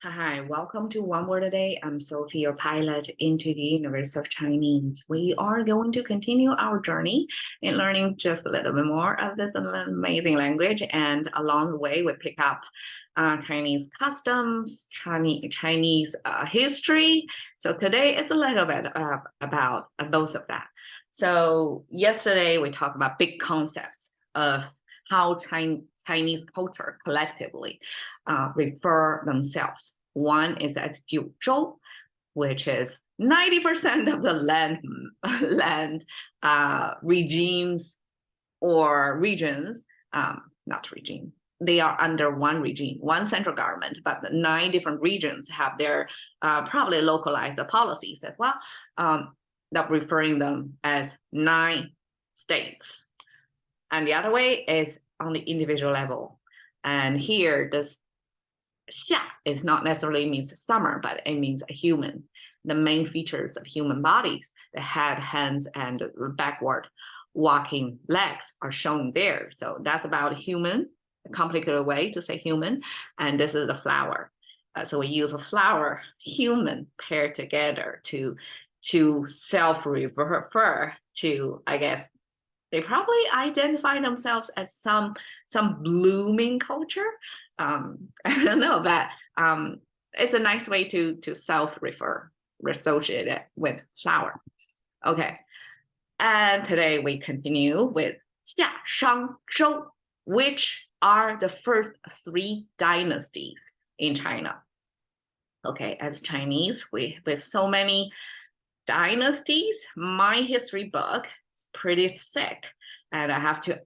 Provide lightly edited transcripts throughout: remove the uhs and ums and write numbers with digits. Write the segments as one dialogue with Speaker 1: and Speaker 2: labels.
Speaker 1: Hi, welcome to One Word a Day. I'm Sophie, your pilot into the universe of Chinese. We are going to continue our journey in learning just a little bit more of this amazing language. And along the way, we pick up Chinese customs, Chinese history. So today is a little bit about both of that. So yesterday, we talked about big concepts of how Chinese culture collectively refer themselves. One is as 九州, which is 90% of the land regimes or regions, not regime. They are under one regime, one central government, but the 9 different regions have their probably localized policies as well, that referring them as 9 states. And the other way is on the individual level. And here, this 夏 is not necessarily means summer, but it means a human. The main features of human bodies, the head, hands, and backward walking legs are shown there. So that's about human, a complicated way to say human. And this is the flower. So we use a flower, human, paired together to self-refer to, I guess, they probably identify themselves as some blooming culture. I don't know, but it's a nice way to self-refer, associate it with flower. Okay, and today we continue with 夏商周, which are the first 3 dynasties in China. Okay, as Chinese, with so many dynasties, my history book is pretty thick, and I have to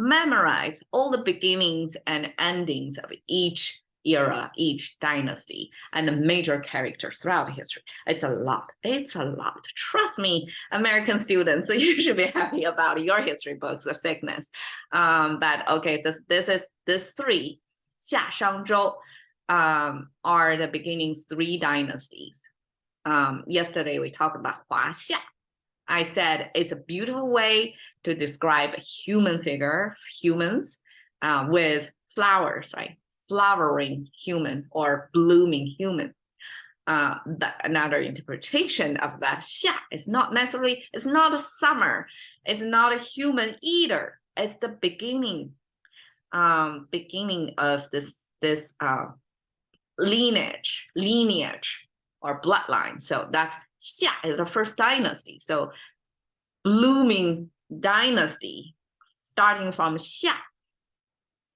Speaker 1: memorize all the beginnings and endings of each era, each dynasty, and the major characters throughout history. It's a lot. It's a lot. Trust me, American students, you should be happy about your history books, the thickness. But okay, this 3, 夏商周, are the beginning 3 dynasties. Yesterday we talked about 华夏. I said it's a beautiful way to describe a human figure, humans, with flowers, right? Flowering human or blooming human. Another interpretation of that 夏 is not necessarily, it's not a summer, it's not a human either. It's the beginning of this lineage or bloodline. So that's 夏 is the first dynasty. So blooming dynasty starting from 夏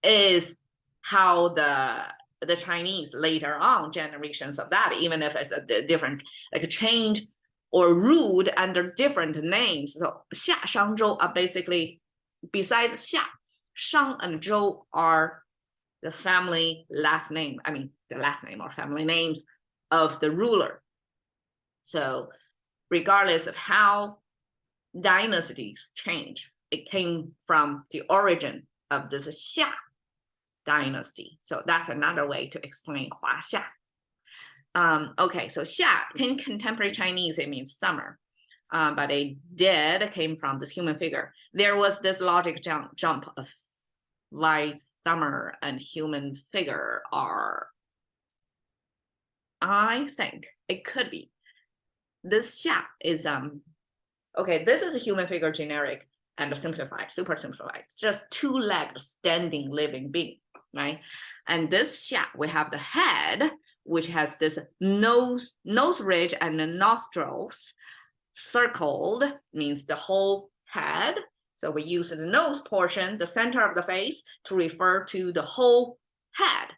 Speaker 1: is how the Chinese later on generations of that, even if it's a different, like a change or ruled under different names. So 夏商周 are basically, besides 夏, Shang and Zhou are the family last name, I mean the last name or family names of the ruler. So regardless of how dynasties change, it came from the origin of this 夏 dynasty. So that's another way to explain 华夏. Okay, so 夏 in contemporary Chinese, it means summer. But it came from this human figure. There was this logic jump of why summer and human figure are, I think it could be. This 夏 is, okay, this is a human figure generic and simplified, super simplified. It's just 2-legged standing living being, right? And this 夏, we have the head, which has this nose ridge and the nostrils circled, means the whole head. So we use the nose portion, the center of the face, to refer to the whole head.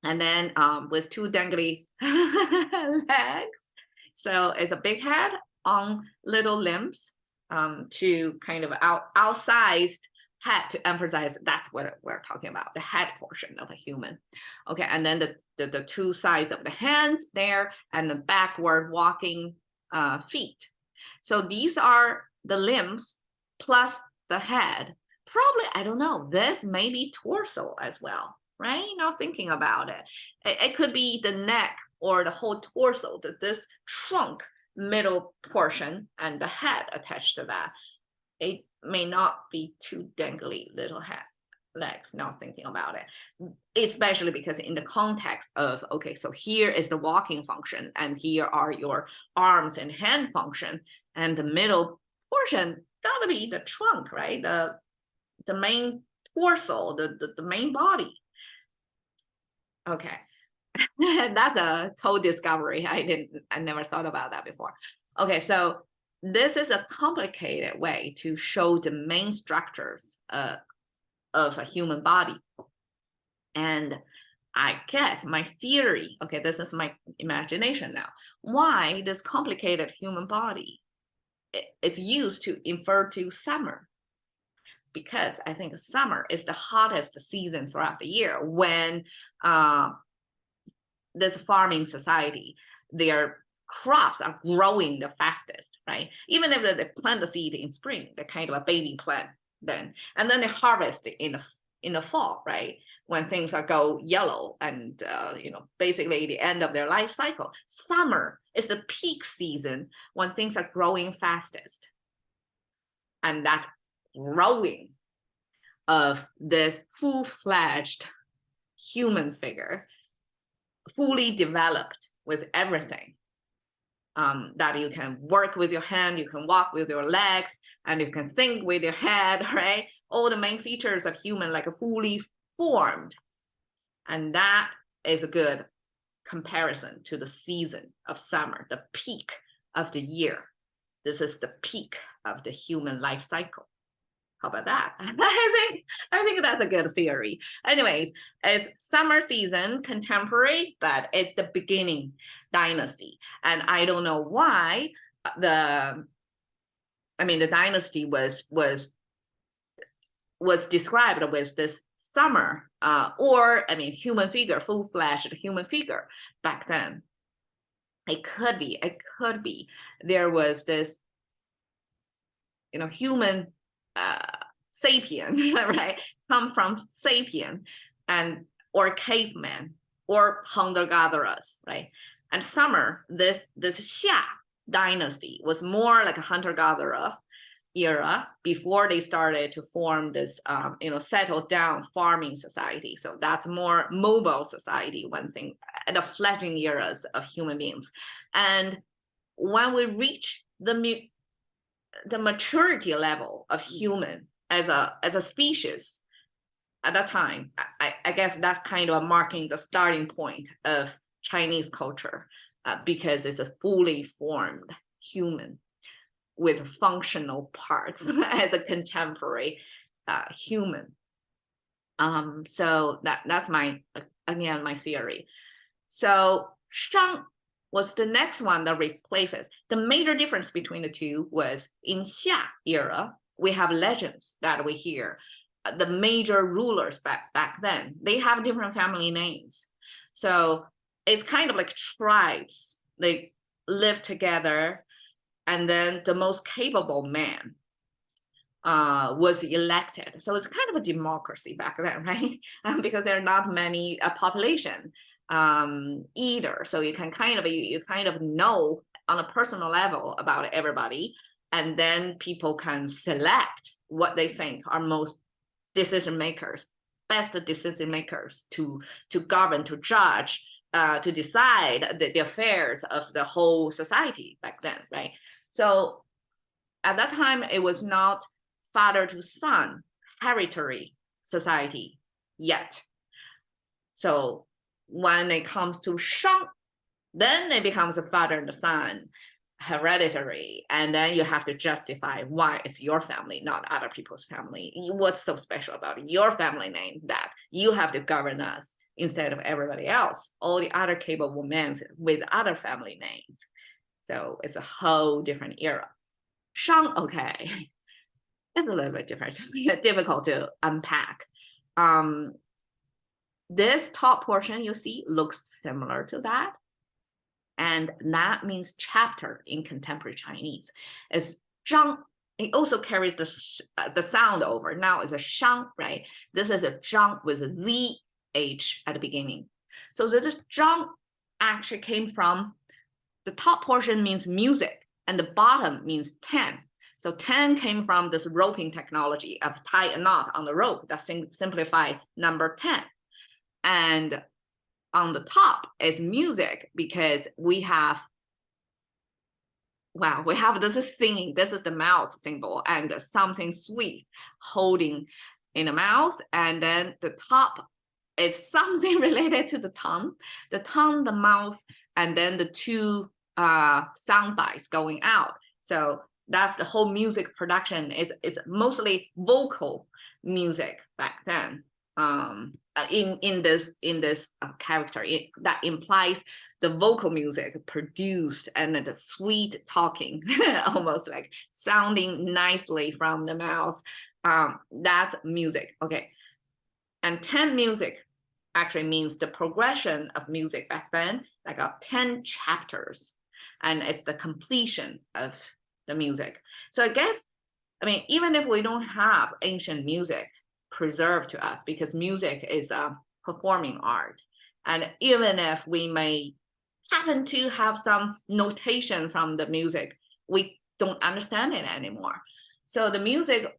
Speaker 1: And then with 2 dangly legs. So it's a big head on little limbs, to kind of outsized head to emphasize that's what we're talking about, the head portion of a human. Okay, and then the 2 sides of the hands there and the backward walking feet. So these are the limbs plus the head. Probably, I don't know, this may be torso as well, right? Now thinking about it, it could be the neck or the whole torso, this trunk middle portion and the head attached to that. It may not be 2 dangly little head. legs, not thinking about it, especially because in the context of, okay, so here is the walking function, and here are your arms and hand function, and the middle portion gotta be the trunk, right? The main torso, the main body. Okay. That's a co-discovery. I never thought about that before. Okay, so this is a complicated way to show the main structures of a human body. And I guess my theory, okay, this is my imagination now, why this complicated human body is used to infer to summer. Because I think summer is the hottest season throughout the year when this farming society, their crops are growing the fastest, right? Even if they plant the seed in spring, they're kind of a baby plant then, and then they harvest in the fall, right? When things are go yellow and basically the end of their life cycle. Summer is the peak season when things are growing fastest, and that growing of this full-fledged human figure, fully developed with everything, that you can work with your hand, you can walk with your legs, and you can think with your head, right? All the main features of human, like fully formed. And that is a good comparison to the season of summer, the peak of the year. This is the peak of the human life cycle. How about that? I think that's a good theory. Anyways, it's summer season, contemporary, but it's the beginning dynasty. And I don't know why the dynasty was described with this summer, human figure, full-fledged human figure back then. It could be there was this, human sapien, right? Come from sapien or caveman or hunter-gatherers, right? And summer, this Xia dynasty was more like a hunter-gatherer era before they started to form this, settled down farming society. So that's more mobile society, one thing, the fledgling eras of human beings. And when we reach the maturity level of human as a species at that time, I guess that's kind of marking the starting point of Chinese culture, because it's a fully formed human with functional parts as a contemporary human. So that's my theory. So Shang was the next one that replaces. The major difference between the two was in Xia era, we have legends that we hear. The major rulers back then, they have different family names. So it's kind of like tribes. They live together, and then the most capable man was elected. So it's kind of a democracy back then, right? Because there are not many population either. So you can kind of know on a personal level about everybody, and then people can select what they think are most decision makers, best decision makers to govern, to judge, to decide the affairs of the whole society back then, right? So at that time, it was not father to son hereditary society yet. So when it comes to Shang, then it becomes a father and the son hereditary, and then you have to justify why it's your family, not other people's family. What's so special about your family name that you have to govern us instead of everybody else, all the other capable men with other family names? So it's a whole different era. Shang, okay, it's a little bit different, difficult to unpack. This top portion you see looks similar to that. And that means chapter in contemporary Chinese. It's zhang. It also carries the sound over. Now it's a shang, right? This is a zhang with a zh at the beginning. So this zhang actually came from the top portion means music, and the bottom means 10. So 10 came from this roping technology of tie a knot on the rope that simplified number 10. And on the top is music, because we have, wow, we have this is singing. This is the mouth symbol and something sweet holding in the mouth. And then the top is something related to the tongue, the mouth, and then the two sound bites going out. So that's the whole music production is mostly vocal music back then. In this character, that implies the vocal music produced and the sweet talking, almost like sounding nicely from the mouth. That's music. Okay, and 10 music actually means the progression of music back then, like 10 chapters, and it's the completion of the music. So I guess, I mean, even if we don't have ancient music preserved to us, because music is a performing art, and even if we may happen to have some notation from the music, we don't understand it anymore. So the music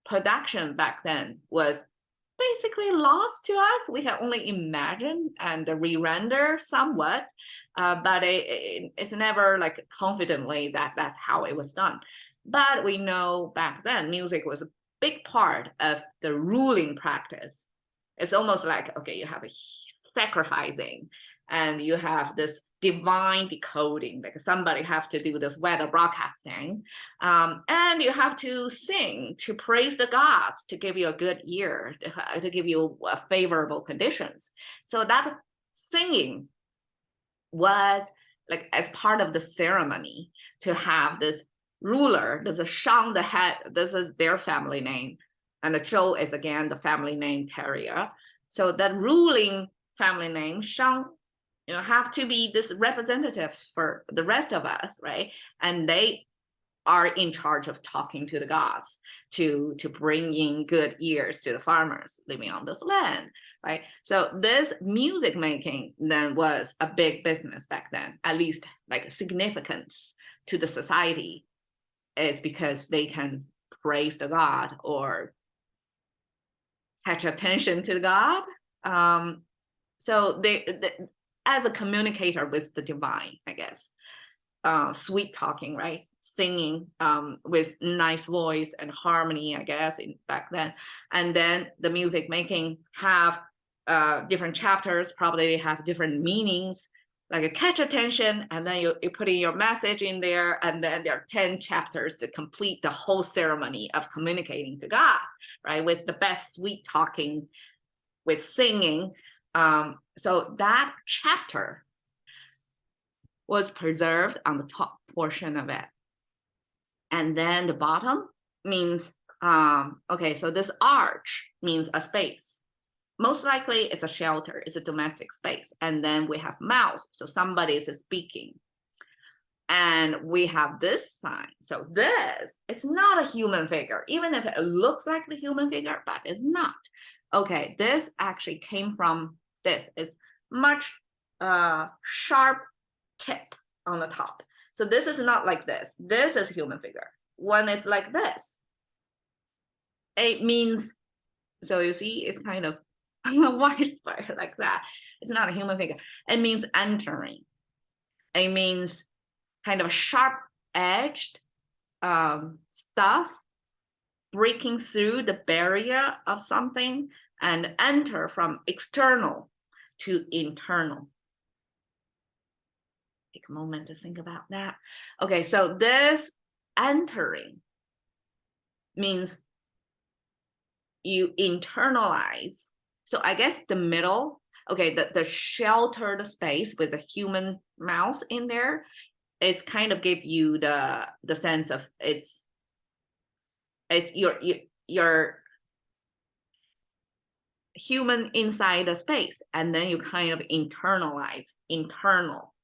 Speaker 1: production back then was basically lost to us. We can only imagine and re-render somewhat, but it's never like confidently that that's how it was done. But we know back then music was a big part of the ruling practice. It's almost like, okay, you have a sacrificing and you have this divine decoding, like somebody have to do this weather broadcasting, and you have to sing to praise the gods to give you a good year, to give you favorable conditions. So that singing was like as part of the ceremony to have this ruler. There's a Shang, the head, this is their family name, and the Zhou is again the family name terrier. So that ruling family name Shang, have to be this representatives for the rest of us, right? And they are in charge of talking to the gods to bring in good years to the farmers living on this land, right? So this music making then was a big business back then, at least like significance to the society, is because they can praise the god or catch attention to the god. So they as a communicator with the divine, I guess, sweet talking, right? Singing with nice voice and harmony, I guess, back then. And then the music making have different chapters, probably have different meanings, like a catch attention, and then you put in your message in there, and then there are 10 chapters to complete the whole ceremony of communicating to God, right? With the best sweet talking, with singing. So that chapter was preserved on the top portion of it. And then the bottom means, okay, so this arch means a space. Most likely it's a shelter, it's a domestic space. And then we have mouth, so somebody is speaking. And we have this sign. So this is not a human figure, even if it looks like the human figure, but it's not. Okay, this actually came from this. It's much sharp tip on the top. So this is not like this. This is human figure. When it's like this, it means, so you see, it's kind of widespread like that. It's not a human figure. It means entering. It means kind of sharp-edged stuff, breaking through the barrier of something and enter from external to internal. Take a moment to think about that. Okay, so this entering means you internalize. So I guess the middle, okay, the sheltered space with a human mouth in there is kind of give you the sense of it's your human inside the space, and then you kind of internalize internal.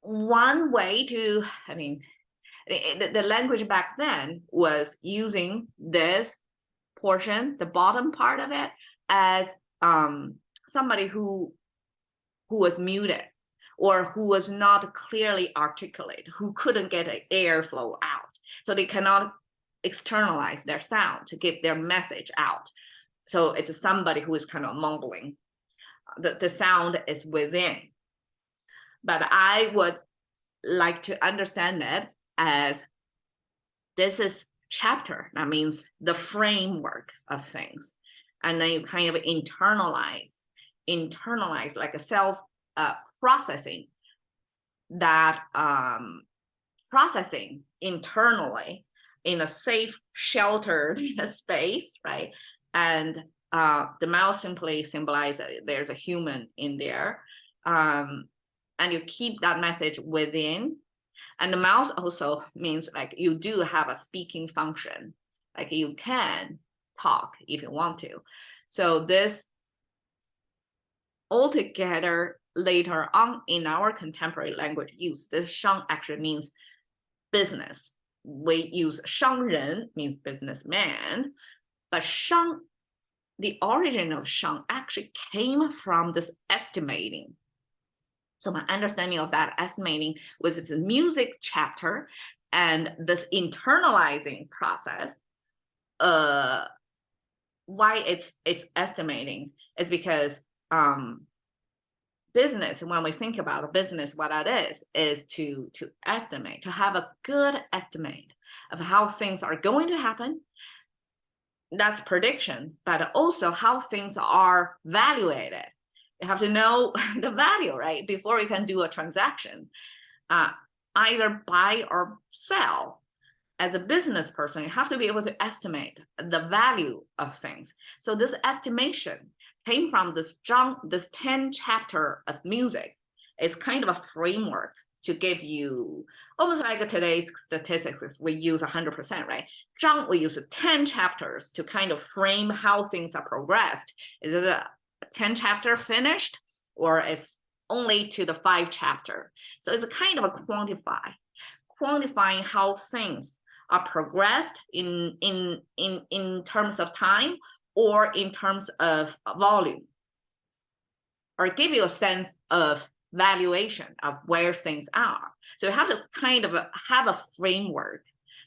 Speaker 1: One way to, I mean, the language back then was using this portion, the bottom part of it, as somebody who was muted, or who was not clearly articulate, who couldn't get an airflow out. So they cannot externalize their sound to get their message out. So it's somebody who is kind of mumbling. The sound is within. But I would like to understand it as this is chapter. That means the framework of things. And then you kind of internalize like a self processing that processing internally in a safe, sheltered space, right? And the mouth simply symbolizes there's a human in there. And you keep that message within. And the mouth also means like you do have a speaking function, like you can talk if you want to. So this altogether later on in our contemporary language use, this 商 actually means business. We use 商人 means businessman, but 商, the origin of 商 actually came from this estimating. So my understanding of that estimating was it's a music chapter, and this internalizing process, why it's estimating is because business, when we think about a business, what that is to estimate, to have a good estimate of how things are going to happen. That's prediction, but also how things are valuated. You have to know the value, right? Before you can do a transaction, either buy or sell. As a business person, you have to be able to estimate the value of things. So this estimation came from this 10 chapter of music. It's kind of a framework to give you, almost like today's statistics, we use 100%, right? 章, we use 10 chapters to kind of frame how things are progressed. Is it a 10 chapter finished, or is only to the 5 chapter? So it's a kind of a quantifying how things are progressed in terms of time or in terms of volume, or give you a sense of valuation of where things are. So you have to kind of have a framework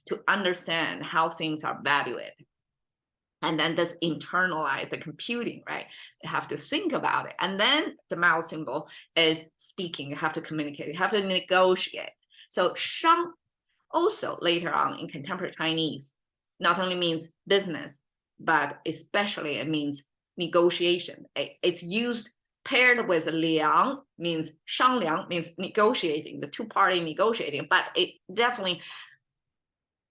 Speaker 1: to understand how things are valued. And then this internalize the computing, right? You have to think about it. And then the mouth symbol is speaking. You have to communicate. You have to negotiate. So 商 also later on in contemporary Chinese not only means business, but especially it means negotiation. It's used paired with 两 means 商量, means negotiating, the two-party negotiating, but it definitely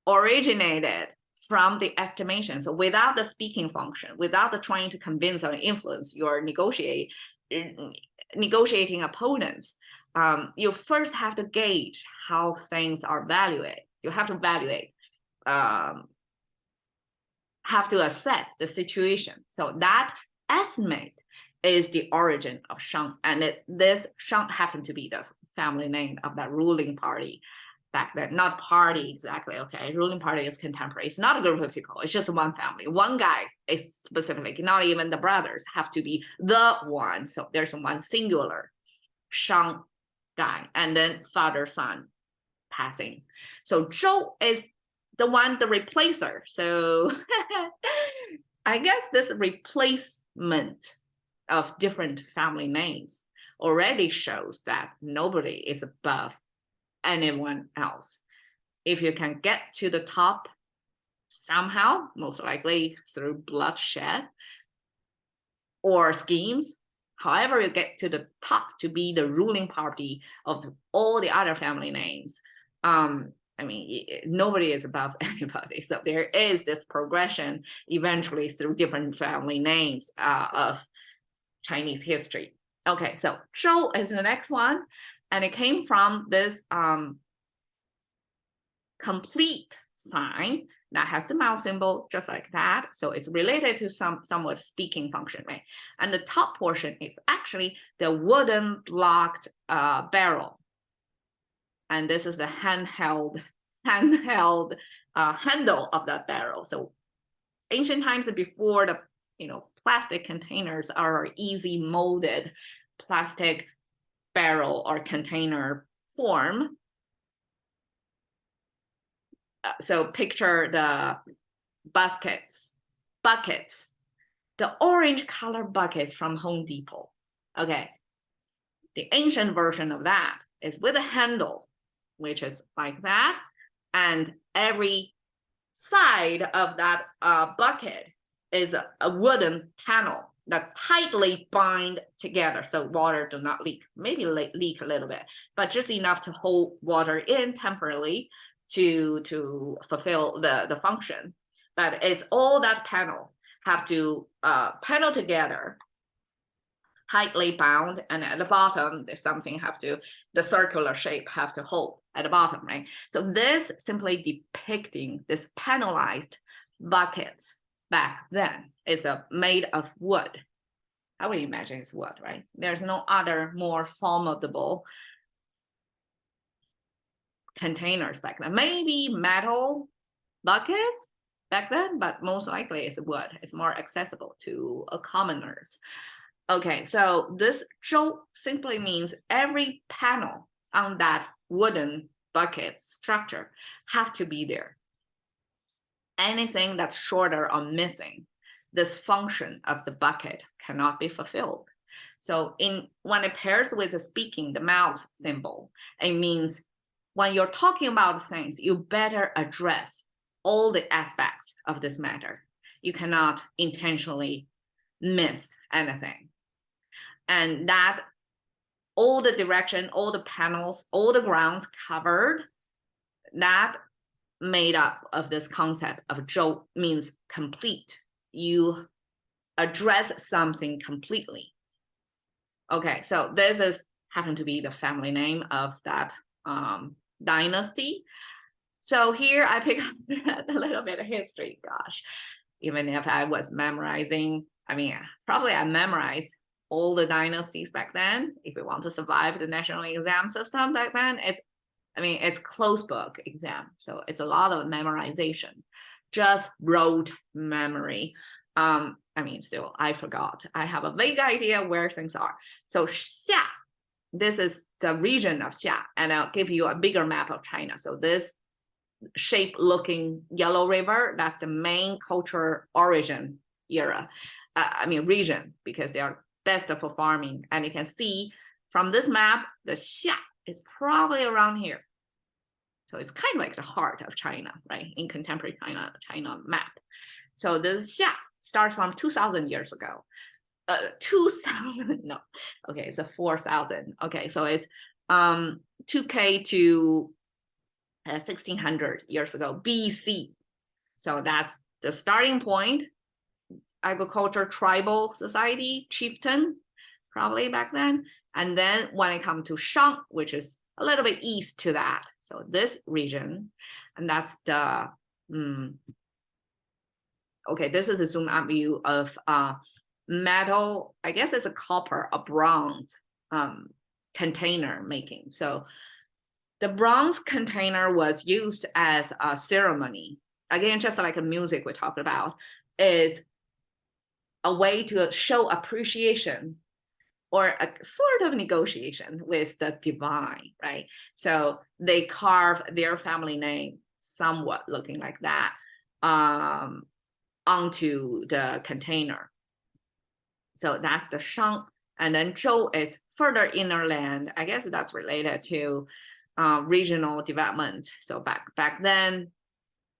Speaker 1: originated from the estimation. So without the speaking function, without the trying to convince or influence your negotiating opponents, you first have to gauge how things are valued. You have to evaluate, have to assess the situation. So that estimate is the origin of 商, and this 商 happened to be the family name of that ruling party back then. Not party exactly, okay? Ruling party is contemporary. It's not a group of people. It's just one family. One guy is specific. Not even the brothers have to be the one. So there's one singular 商 guy, and then father, son passing. So 周 is the one, the replacer. So I guess this replacement of different family names already shows that nobody is above anyone else. If you can get to the top somehow, most likely through bloodshed or schemes, however you get to the top to be the ruling party of all the other family names, I mean, nobody is above anybody. So there is this progression eventually through different family names of Chinese history. Okay, so 周 is the next one, and it came from this complete sign that has the mouth symbol just like that. So it's related to somewhat speaking function, right? And the top portion is actually the wooden blocked barrel. And this is the handheld handle of that barrel. So ancient times before the plastic containers are easy molded plastic barrel or container form. So picture the buckets, the orange color buckets from Home Depot. Okay, the ancient version of that is with a handle, which is like that, and every side of that bucket is a wooden panel that tightly bind together so water do not leak. Maybe leak a little bit, but just enough to hold water in temporarily to fulfill the function. But it's all that panel have to panel together, tightly bound, and at the bottom there's something the circular shape have to hold at the bottom, right? So this simply depicting this panelized buckets back then is made of wood. I would imagine it's wood, right? There's no other more formidable containers back then. Maybe metal buckets back then, but most likely it's wood. It's more accessible to commoners. Okay, so this 周 simply means every panel on that wooden bucket structure have to be there. Anything that's shorter or missing, this function of the bucket cannot be fulfilled. So when it pairs with the speaking, the mouth symbol, it means when you're talking about things, you better address all the aspects of this matter. You cannot intentionally miss anything. And that all the direction, all the panels, all the grounds covered, that made up of this concept of 周 means complete. You address something completely. Okay, so this is happened to be the family name of that dynasty. So here I pick up a little bit of history. Gosh, even if I was memorizing, I mean, probably I memorized all the dynasties back then. If we want to survive the national exam system back then, it's closed book exam. So it's a lot of memorization, just rote memory. Still, I forgot. I have a vague idea where things are. So Xia, this is the region of Xia, and I'll give you a bigger map of China. So this shape looking yellow river, that's the main culture origin era. Region, because they are best for farming. And you can see from this map, the Xia is probably around here. So it's kind of like the heart of China, right? In contemporary China map. So this Xia starts from 2,000 years ago. 2,000, no. Okay, so 4,000. Okay, so it's 2K to 1,600 years ago, BC. So that's the starting point. Agriculture, tribal society, chieftain, probably back then. And then when it comes to Shang, which is a little bit east to that. So this region, and that's the, okay, this is a zoom out view of metal, I guess it's a copper, a bronze container making. So the bronze container was used as a ceremony. Again, just like a music we talked about, is a way to show appreciation or a sort of negotiation with the divine, right? So they carve their family name, somewhat looking like that, onto the container. So that's the Shang. And then Zhou is further inner land. I guess that's related to regional development. So back then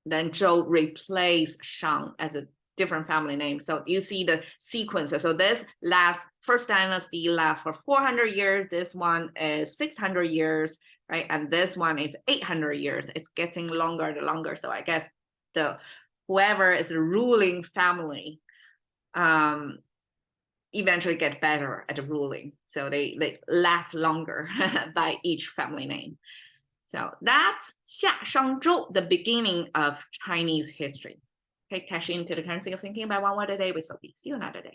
Speaker 1: Zhou replaced Shang as a different family name. So you see the sequence. So this first dynasty lasts for 400 years. This one is 600 years, right? And this one is 800 years. It's getting longer and longer. So I guess whoever is the ruling family eventually get better at ruling. So they last longer by each family name. So that's 夏商周, the beginning of Chinese history. Okay, cash into the currency of thinking by one word a day with Sophie. See you another day.